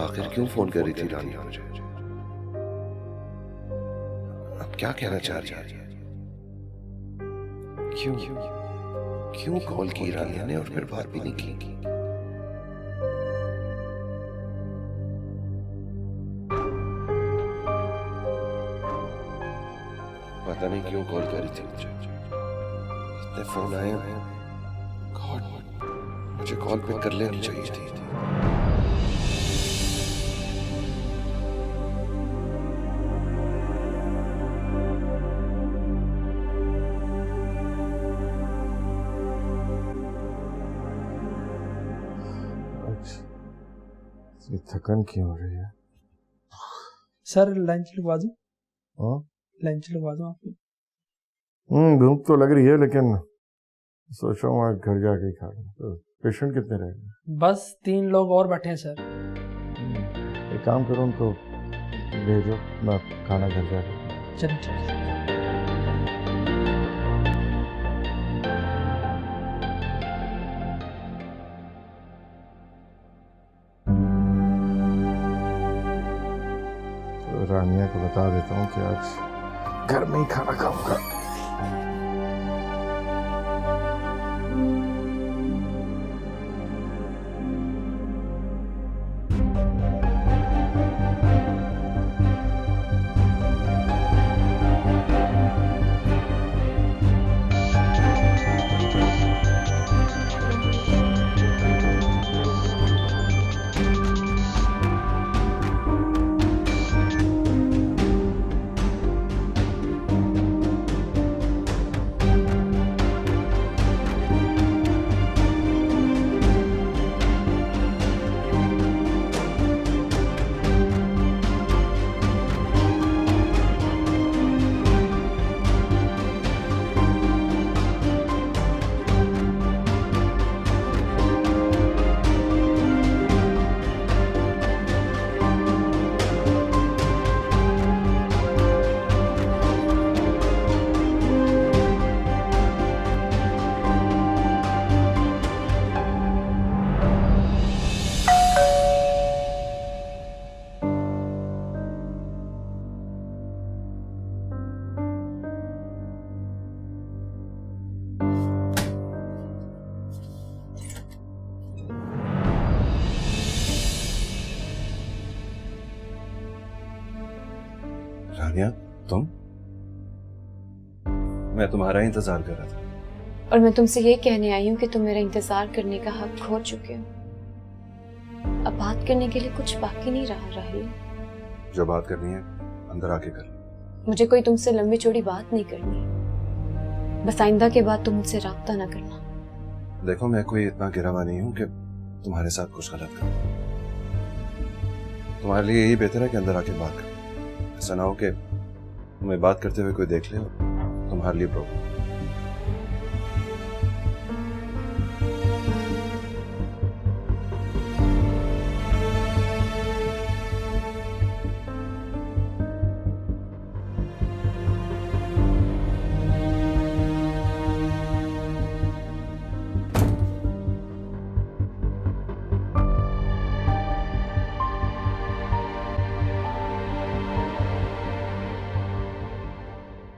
आखिर क्यों फोन कर रही थी रानिया मुझे? अब क्या कहना चाह रही है? क्यों क्यों कॉल की रानिया ने और फिर बात भी नहीं की? पता नहीं क्यों कॉल कर रही थी मुझे। इतने फोन आए हैं, गॉड, मुझे कॉल पिक कर लेनी चाहिए थी। ये थकन क्यों हो रही है? सर लंच लिखवा दूं? हाँ, लंच लिखवा दूं आपको? भूख तो लग रही है, लेकिन सोच रहा हूँ आज घर जाके ही खा लूँ। तो पेशेंट कितने रह गए? बस 3 लोग और बैठे हैं सर। एक काम करो, उनको भेजो, मैं खाना घर जाके। चलिए। रानिया को बता देता हूँ कि आज घर में ही खाना खाऊंगा। रानिया, तुम? मैं तुम्हारा इंतजार कर रहा था। और मैं तुमसे ये कहने आई हूँ कि तुम मेरा इंतजार करने का हक खो चुके हो। अब बात करने के लिए कुछ बाकी नहीं रहा राहुल। जो बात करनी है अंदर आके कर। मुझे कोई तुमसे लंबी चौड़ी बात नहीं करनी। बस आइंदा के बाद तुम मुझसे राब्ता ना करना। देखो, मैं कोई इतना गिरा हुआ नहीं हूँ कि तुम्हारे साथ कुछ गलत करूं। तुम्हारे लिए यही बेहतर है कि अंदर आके बात करो। ऐसा ना हो कि तुम्हें बात करते हुए कोई देख ले और तुम्हारे लिए प्रॉब्लम।